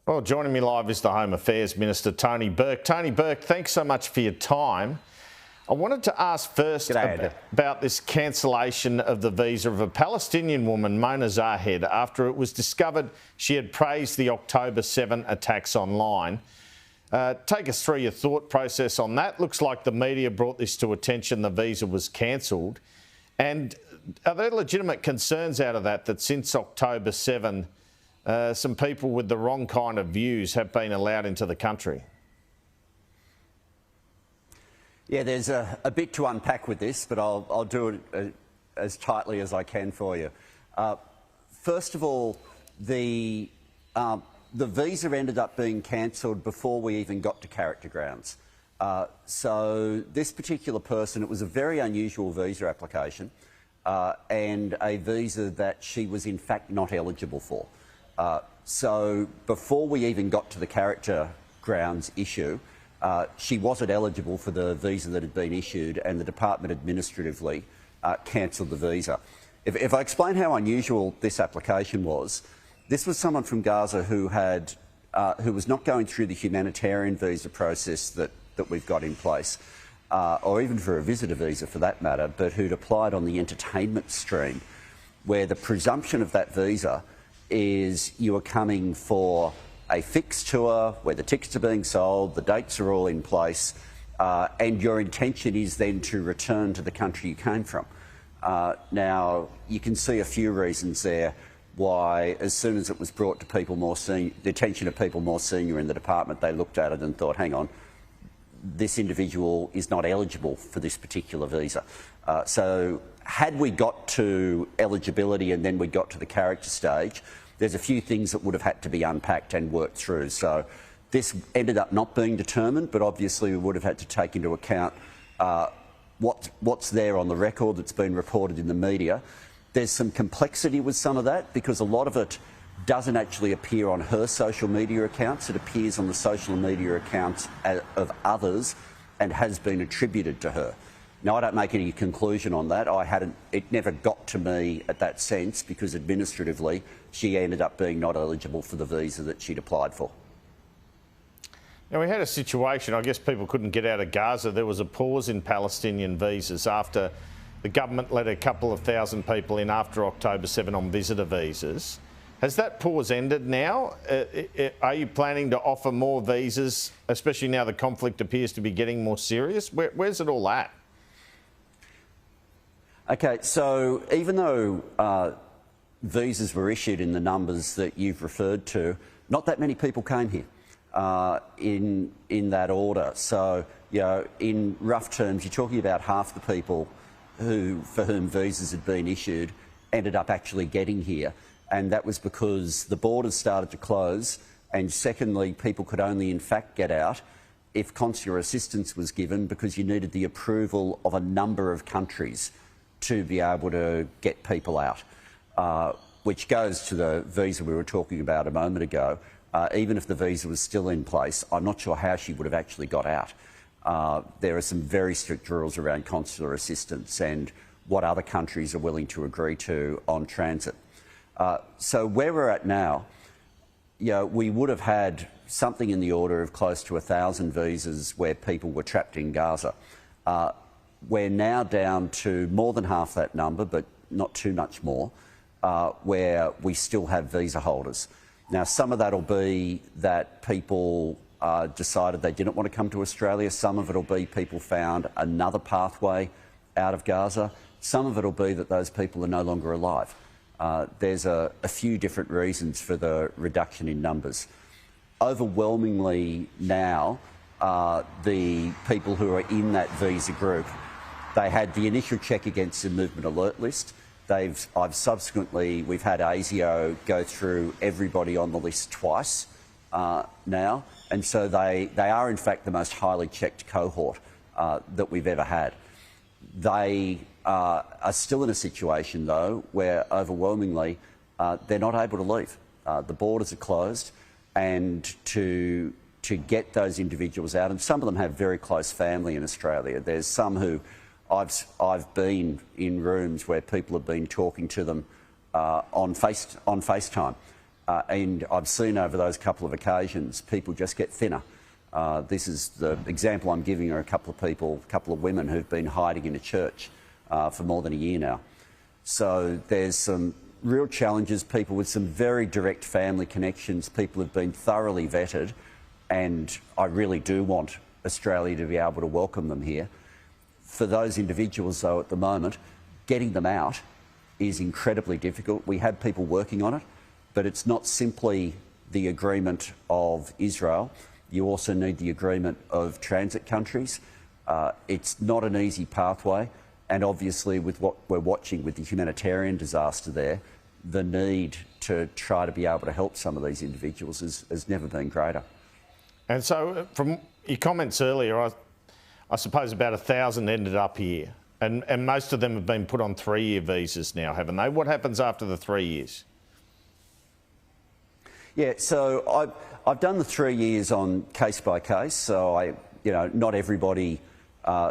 Well, joining me live is the Home Affairs Minister Tony Burke. Tony Burke, thanks so much for your time. I wanted to ask first about this cancellation of the visa of a Palestinian woman, Mona Zahed, after it was discovered she had praised the October 7 attacks online. Take us through your thought process on that. Looks like the media brought this to attention. The visa was cancelled. And are there legitimate concerns out of that since October 7, some people with the wrong kind of views have been allowed into the country? Yeah, there's a bit to unpack with this, but I'll do it as tightly as I can for you. First of all, the visa ended up being cancelled before we even got to character grounds. So this particular person, it was a very unusual visa application and a visa that she was in fact not eligible for. So before we even got to the character grounds issue, she wasn't eligible for the visa that had been issued, and the department administratively cancelled the visa. If I explain how unusual this application was, this was someone from Gaza who was not going through the humanitarian visa process that we've got in place, or even for a visitor visa for that matter, but who'd applied on the entertainment stream, where the presumption of that visa is you are coming for a fixed tour where the tickets are being sold, the dates are all in place, and your intention is then to return to the country you came from. Now, you can see a few reasons there why, as soon as it was brought to people the attention of people more senior in the department, they looked at it and thought, hang on, this individual is not eligible for this particular visa. So had we got to eligibility and then we got to the character stage, there's a few things that would have had to be unpacked and worked through. So this ended up not being determined, but obviously we would have had to take into account what's there on the record that's been reported in the media. There's some complexity with some of that because a lot of it doesn't actually appear on her social media accounts. It appears on the social media accounts of others and has been attributed to her. Now, I don't make any conclusion on that. It never got to me at that sense because administratively she ended up being not eligible for the visa that she'd applied for. Now, we had a situation, I guess people couldn't get out of Gaza. There was a pause in Palestinian visas after the government let a couple of thousand people in after October 7 on visitor visas. Has that pause ended now? Are you planning to offer more visas, especially now the conflict appears to be getting more serious? Where's it all at? OK, so even though visas were issued in the numbers that you've referred to, not that many people came here in that order. So, you know, in rough terms, you're talking about half the people for whom visas had been issued ended up actually getting here. And that was because the borders started to close, and secondly, people could only in fact get out if consular assistance was given because you needed the approval of a number of countries to be able to get people out, which goes to the visa we were talking about a moment ago. Even if the visa was still in place, I'm not sure how she would have actually got out. There are some very strict rules around consular assistance and what other countries are willing to agree to on transit. So where we're at now, you know, we would have had something in the order of close to 1,000 visas where people were trapped in Gaza. We're now down to more than half that number, but not too much more, where we still have visa holders. Now, some of that will be that people decided they didn't want to come to Australia. Some of it will be people found another pathway out of Gaza. Some of it will be that those people are no longer alive. There's a few different reasons for the reduction in numbers. Overwhelmingly now, the people who are in that visa group, they had the initial check against the movement alert list. We've had ASIO go through everybody on the list twice now, and so they are in fact the most highly checked cohort that we've ever had. They are still in a situation though where overwhelmingly they're not able to leave. The borders are closed, and to get those individuals out, and some of them have very close family in Australia. There's some who I've been in rooms where people have been talking to them on FaceTime, and I've seen over those couple of occasions, people just get thinner. This is the example I'm giving are a couple of women who've been hiding in a church for more than a year now. So there's some real challenges, people with some very direct family connections, people who've been thoroughly vetted, and I really do want Australia to be able to welcome them here. For those individuals, though, at the moment, getting them out is incredibly difficult. We have people working on it, but it's not simply the agreement of Israel. You also need the agreement of transit countries. It's not an easy pathway, and obviously with what we're watching with the humanitarian disaster there, the need to try to be able to help some of these individuals has never been greater. And so from your comments earlier, I suppose about 1,000 ended up here, and most of them have been put on 3-year visas now, haven't they? What happens after the 3 years? Yeah, so I've done the 3 years on case by case. So not everybody.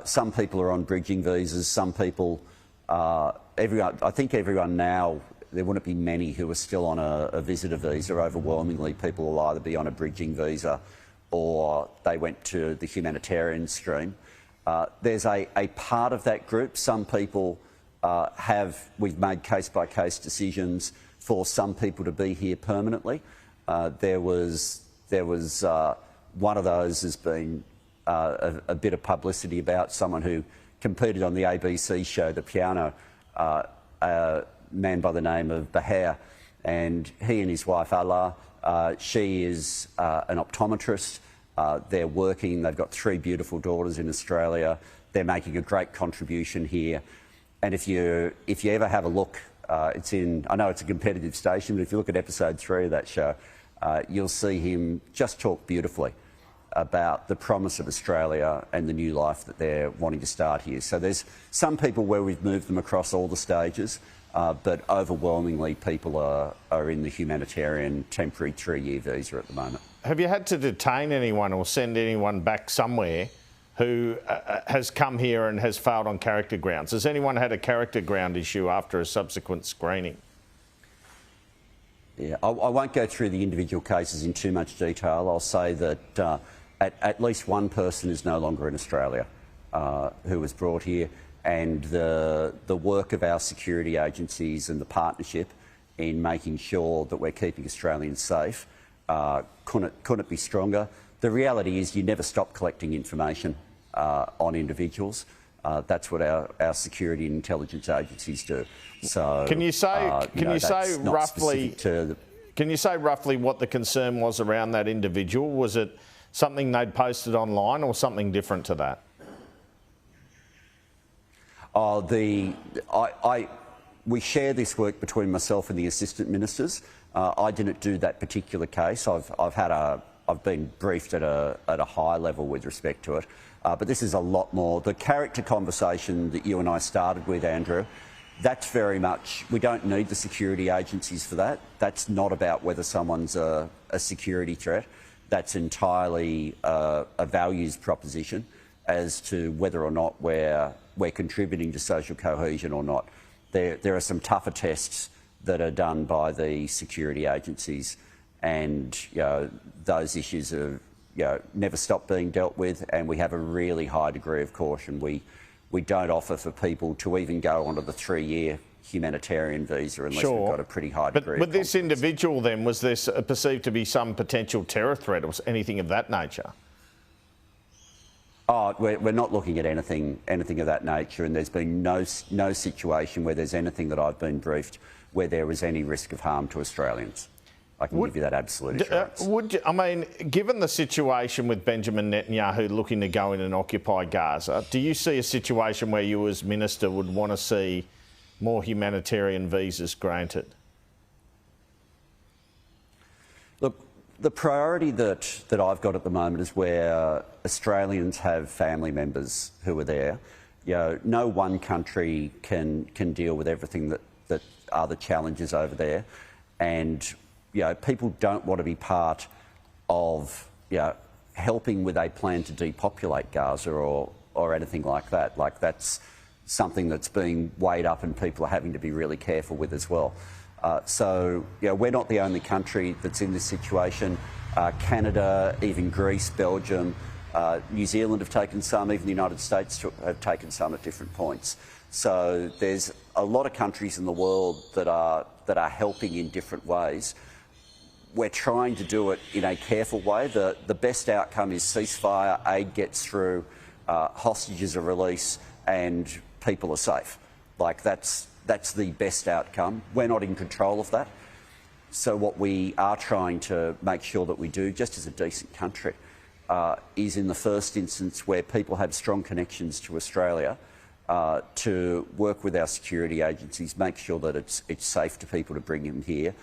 Some people are on bridging visas. Some people, I think everyone now. There wouldn't be many who are still on a visitor visa. Overwhelmingly, people will either be on a bridging visa or they went to the humanitarian stream. There's a part of that group. Some people we've made case-by-case decisions for some people to be here permanently. There was one of those has been a bit of publicity about someone who competed on the ABC show, The Piano, a man by the name of Bahar, and he and his wife Allah, she is an optometrist. They're working, they've got 3 beautiful daughters in Australia. They're making a great contribution here. And if you ever have a look, I know it's a competitive station, but if you look at episode 3 of that show, you'll see him just talk beautifully about the promise of Australia and the new life that they're wanting to start here. So there's some people where we've moved them across all the stages, but overwhelmingly people are in the humanitarian temporary 3-year visa at the moment. Have you had to detain anyone or send anyone back somewhere who has come here and has failed on character grounds? Has anyone had a character ground issue after a subsequent screening? Yeah, I won't go through the individual cases in too much detail. I'll say that at least one person is no longer in Australia who was brought here, and the work of our security agencies and the partnership in making sure that we're keeping Australians safe couldn't be stronger. The reality is you never stop collecting information on individuals. That's what our security and intelligence agencies do. So, can you say roughly what the concern was around that individual? Was it something they'd posted online or something different to that? We share this work between myself and the assistant ministers. I didn't do that particular case. I've been briefed at a high level with respect to it. But this is a lot more. The character conversation that you and I started with, Andrew, that's very much, we don't need the security agencies for that. That's not about whether someone's a security threat. That's entirely a values proposition as to whether or not we're contributing to social cohesion or not. There are some tougher tests that are done by the security agencies, and those issues are never stop being dealt with, and we have a really high degree of caution. We don't offer for people to even go onto the 3-year humanitarian visa unless we've got a pretty high degree of confidence. But this individual then, was this perceived to be some potential terror threat or anything of that nature? Oh, we're not looking at anything of that nature, and there's been no situation where there's anything that I've been briefed where there was any risk of harm to Australians. I can give you that absolute assurance. Given the situation with Benjamin Netanyahu looking to go in and occupy Gaza, do you see a situation where you as Minister would want to see more humanitarian visas granted? Look, the priority that I've got at the moment is where Australians have family members who are there. No one country can deal with everything that are the challenges over there, and people don't want to be part of helping with a plan to depopulate Gaza or anything like that. Like, that's something that's being weighed up and people are having to be really careful with as well. So, we're not the only country that's in this situation. Canada, even Greece, Belgium, New Zealand have taken some, even the United States have taken some at different points. So there's a lot of countries in the world that are helping in different ways. We're trying to do it in a careful way. The best outcome is ceasefire, aid gets through, hostages are released, and people are safe. Like, that's the best outcome. We're not in control of that. So what we are trying to make sure that we do, just as a decent country, is in the first instance where people have strong connections to Australia, to work with our security agencies, make sure that it's safe to people to bring them here.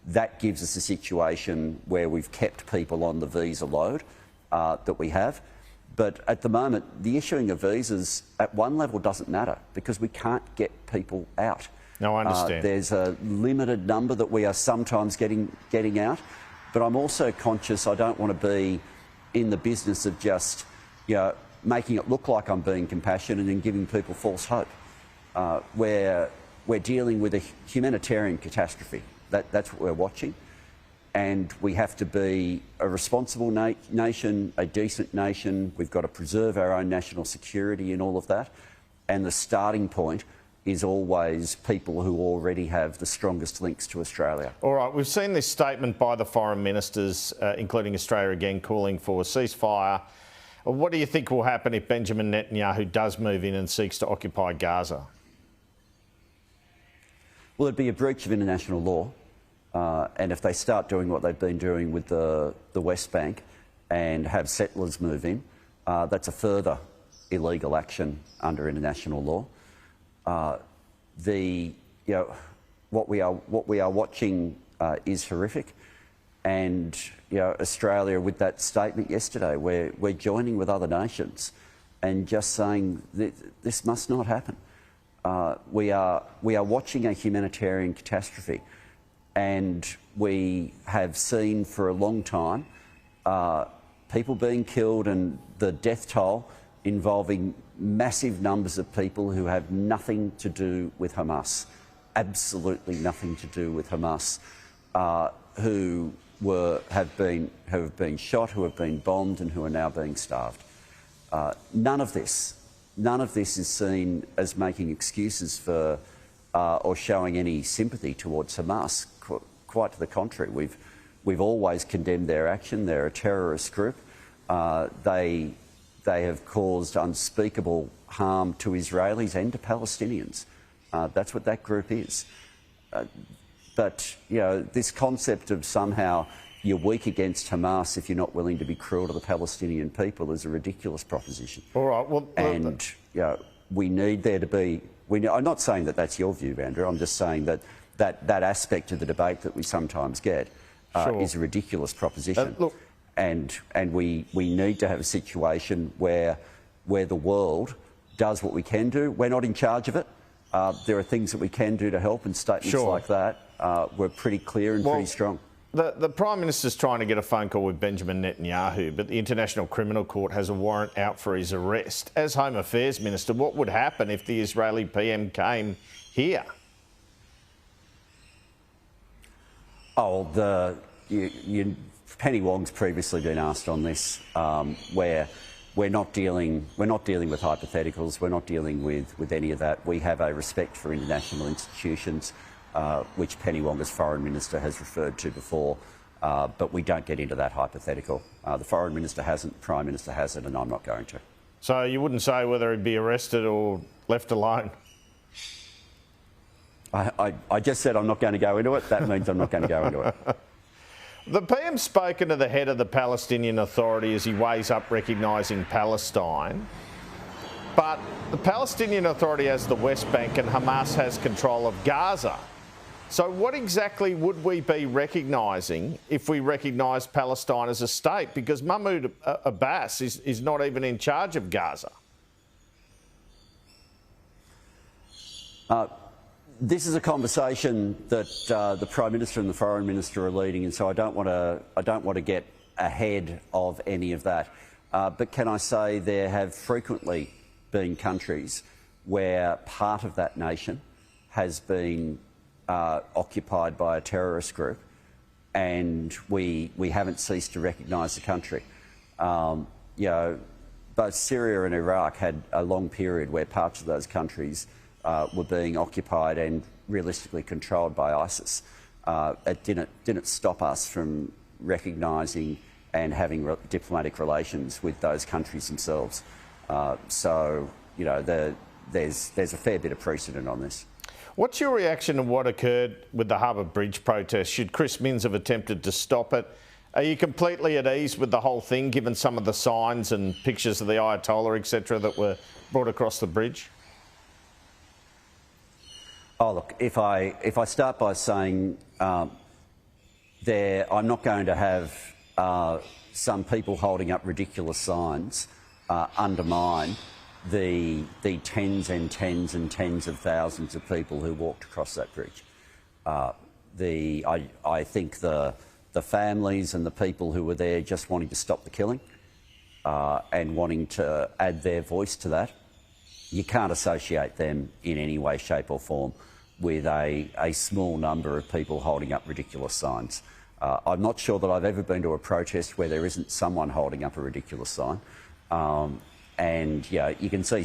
That gives us a situation where we've kept people on the visa load that we have. But at the moment, the issuing of visas at one level doesn't matter because we can't get people out. No, I understand. There's a limited number that we are sometimes getting out, but I'm also conscious I don't want to be in the business of just, making it look like I'm being compassionate and giving people false hope. We're dealing with a humanitarian catastrophe. That's what we're watching, and we have to be a responsible nation, a decent nation. We've got to preserve our own national security and all of that, and the starting point is always people who already have the strongest links to Australia. All right, we've seen this statement by the foreign ministers, including Australia again, calling for a ceasefire. What do you think will happen if Benjamin Netanyahu does move in and seeks to occupy Gaza? Well, it'd be a breach of international law, and if they start doing what they've been doing with the West Bank and have settlers move in, that's a further illegal action under international law. What we are watching is horrific, and Australia, with that statement yesterday, we're joining with other nations and just saying that this must not happen. We are watching a humanitarian catastrophe, and we have seen for a long time people being killed and the death toll involving massive numbers of people who have nothing to do with Hamas, absolutely nothing to do with Hamas, who have been shot, who have been bombed, and who are now being starved. None of this is seen as making excuses for or showing any sympathy towards Hamas. Quite to the contrary, we've always condemned their action. They're a terrorist group. They have caused unspeakable harm to Israelis and to Palestinians. That's what that group is. But this concept of somehow you're weak against Hamas if you're not willing to be cruel to the Palestinian people is a ridiculous proposition. All right. Well, and we need there to be. I'm not saying that that's your view, Andrew. I'm just saying that aspect of the debate that we sometimes get is a ridiculous proposition. Look. And we need to have a situation where the world does what we can do. We're not in charge of it. There are things that we can do to help, and statements like that were pretty clear and pretty strong. The Prime Minister's trying to get a phone call with Benjamin Netanyahu, but the International Criminal Court has a warrant out for his arrest. As Home Affairs Minister, what would happen if the Israeli PM came here? Oh, Penny Wong's previously been asked on this, where we're not dealing with hypotheticals. We're not dealing with any of that. We have a respect for international institutions, which Penny Wong as Foreign Minister has referred to before, but we don't get into that hypothetical. The Foreign Minister hasn't, the Prime Minister hasn't, and I'm not going to. So you wouldn't say whether he'd be arrested or left alone? I just said I'm not going to go into it. That means I'm not going to go into it. The PM's spoken to the head of the Palestinian Authority as he weighs up recognising Palestine. But the Palestinian Authority has the West Bank and Hamas has control of Gaza. So what exactly would we be recognising if we recognise Palestine as a state? Because Mahmoud Abbas is not even in charge of Gaza. This is a conversation that the Prime Minister and the Foreign Minister are leading, and so I don't want to get ahead of any of that. But can I say there have frequently been countries where part of that nation has been occupied by a terrorist group, and we haven't ceased to recognise the country. You know, both Syria and Iraq had a long period where parts of those countries were being occupied and realistically controlled by ISIS. It didn't stop us from recognising and having diplomatic relations with those countries themselves. So, you know, there's a fair bit of precedent on this. What's your reaction to what occurred with the Harbour Bridge protest? Should Chris Minns have attempted to stop it? Are you completely at ease with the whole thing, given some of the signs and pictures of the Ayatollah, etc., that were brought across the bridge? Oh, look, if I start by saying I'm not going to have some people holding up ridiculous signs undermine the tens and tens and tens of thousands of people who walked across that bridge. I think the families and the people who were there just wanting to stop the killing and wanting to add their voice to that, you can't associate them in any way, shape or form with a small number of people holding up ridiculous signs. I'm not sure that I've ever been to a protest where there isn't someone holding up a ridiculous sign. And yeah, you can see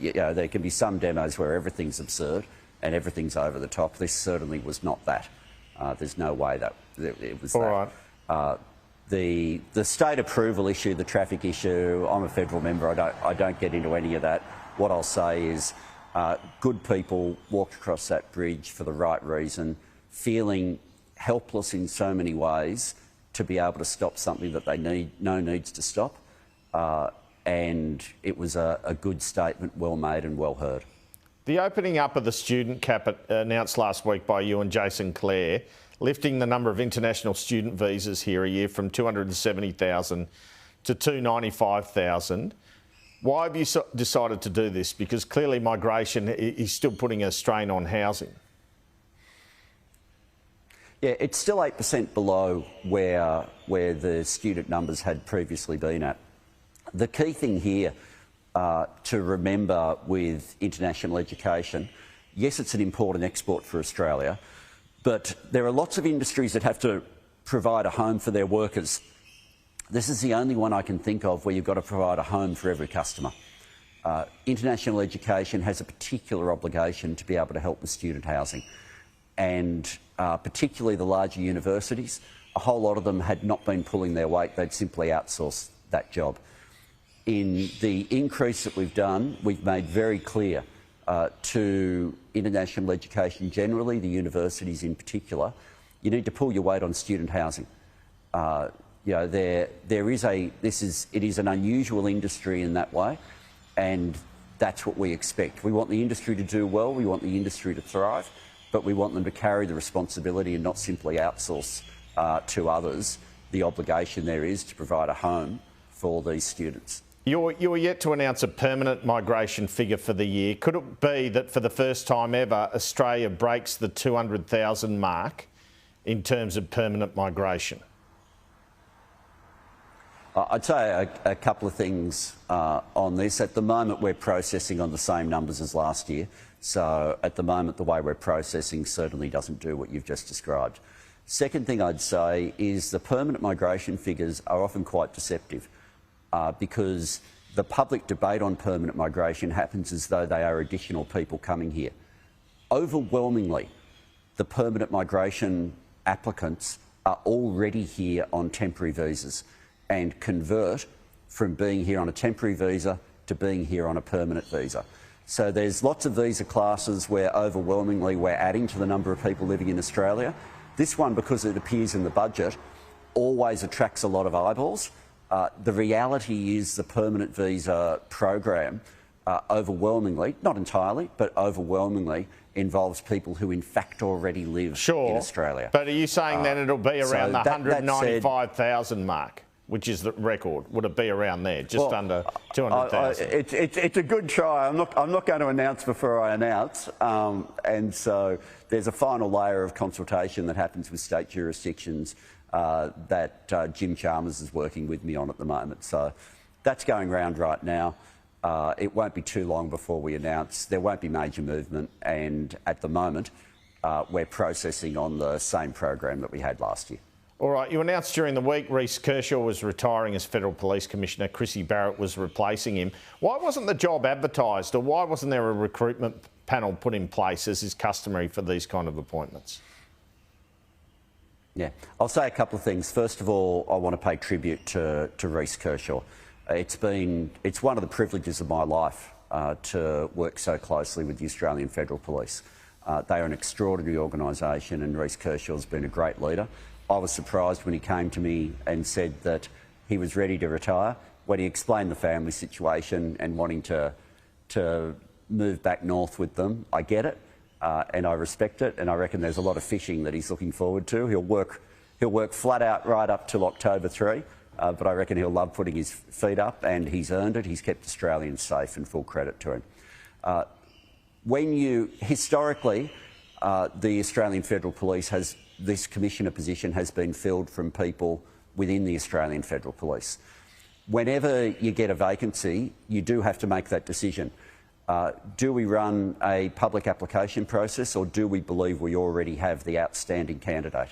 there can be some demos where everything's absurd and everything's over the top. This certainly was not that. There's no way that it was all that. Right. The state approval issue, the traffic issue, I'm a federal member, I don't get into any of that. What I'll say is good people walked across that bridge for the right reason, feeling helpless in so many ways to be able to stop something that they needs to stop. And it was a good statement, well made and well heard. The opening up of the student cap announced last week by you and Jason Clare, lifting the number of international student visas here a year from 270,000 to 295,000. Why have you decided to do this? Because clearly migration is still putting a strain on housing. Yeah, it's still 8% below where the student numbers had previously been at. The key thing here to remember with international education, yes, it's an important export for Australia, but there are lots of industries that have to provide a home for their workers. This is the only one I can think of where you've got to provide a home for every customer. International education has a particular obligation to be able to help with student housing, and particularly the larger universities, a whole lot of them had not been pulling their weight, they'd simply outsourced that job. In the increase that we've done, we've made very clear to international education generally, the universities in particular, you need to pull your weight on student housing. You know, it is an unusual industry in that way, and that's what we expect. We want the industry to do well, we want the industry to thrive, but we want them to carry the responsibility and not simply outsource to others the obligation there is to provide a home for these students. You're yet to announce a permanent migration figure for the year. Could it be that for the first time ever, Australia breaks the 200,000 mark in terms of permanent migration? I'd say a couple of things on this. At the moment, we're processing on the same numbers as last year. So at the moment, the way we're processing certainly doesn't do what you've just described. Second thing I'd say is the permanent migration figures are often quite deceptive. Because the public debate on permanent migration happens as though they are additional people coming here. Overwhelmingly, the permanent migration applicants are already here on temporary visas and convert from being here on a temporary visa to being here on a permanent visa. So there's lots of visa classes where overwhelmingly we're adding to the number of people living in Australia. This one, because it appears in the budget, always attracts a lot of eyeballs. The reality is the permanent visa program overwhelmingly, not entirely, but overwhelmingly involves people who in fact already live in Australia. But are you saying then it'll be around the 195,000 mark, which is the record? Would it be around there, just under 200,000? It's a good try. I'm not going to announce before I announce. And so there's a final layer of consultation that happens with state jurisdictions that Jim Chalmers is working with me on at the moment. So that's going round right now. It won't be too long before we announce. There won't be major movement, and at the moment we're processing on the same program that we had last year. All right, you announced during the week Reece Kershaw was retiring as Federal Police Commissioner. Chrissy Barrett was replacing him. Why wasn't the job advertised, or why wasn't there a recruitment panel put in place, as is customary for these kind of appointments? Yeah, I'll say a couple of things. First of all, I want to pay tribute to Reece Kershaw. It's one of the privileges of my life to work so closely with the Australian Federal Police. They are an extraordinary organisation, and Reece Kershaw's been a great leader. I was surprised when he came to me and said that he was ready to retire. When he explained the family situation and wanting to move back north with them, I get it and I respect it, and I reckon there's a lot of fishing that he's looking forward to. He'll work flat out right up till October 3, but I reckon he'll love putting his feet up, and he's earned it. He's kept Australians safe, and full credit to him. Historically, the Australian Federal Police this commissioner position has been filled from people within the Australian Federal Police. Whenever you get a vacancy, you do have to make that decision. Do we run a public application process, or do we believe we already have the outstanding candidate?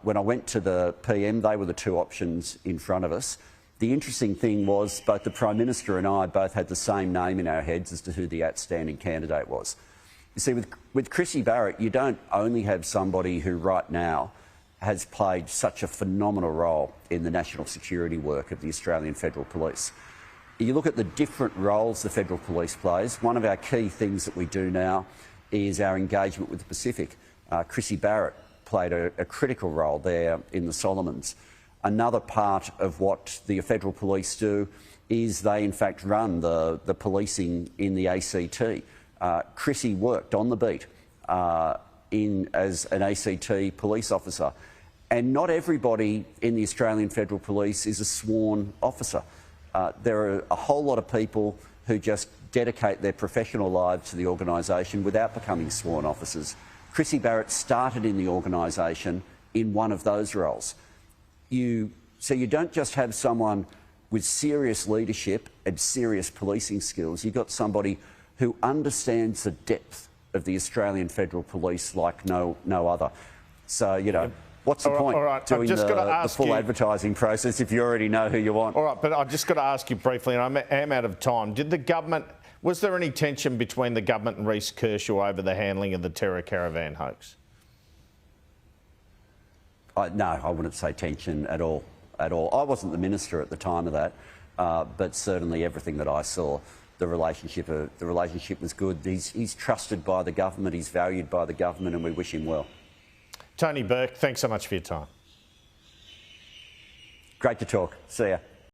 When I went to the PM, they were the two options in front of us. The interesting thing was both the Prime Minister and I both had the same name in our heads as to who the outstanding candidate was. You see, with Chrissy Barrett, you don't only have somebody who right now has played such a phenomenal role in the national security work of the Australian Federal Police. You look at the different roles the Federal Police plays. One of our key things that we do now is our engagement with the Pacific. Chrissy Barrett played a critical role there in the Solomons. Another part of what the Federal Police do is they in fact run the policing in the ACT. Chrissy worked on the beat as an ACT police officer, and not everybody in the Australian Federal Police is a sworn officer. There are a whole lot of people who just dedicate their professional lives to the organisation without becoming sworn officers. Chrissy Barrett started in the organisation in one of those roles. So you don't just have someone with serious leadership and serious policing skills. You've got somebody who understands the depth of the Australian Federal Police like no other. So, you know, what's the point doing the full advertising process if you already know who you want? All right, but I've just got to ask you briefly, and I am out of time. Was there any tension between the government and Reece Kershaw over the handling of the terror caravan hoax? No, I wouldn't say tension at all. I wasn't the minister at the time of that, but certainly everything that I saw, the relationship was good. He's trusted by the government, he's valued by the government, and we wish him well. Tony Burke, thanks so much for your time. Great to talk. See ya.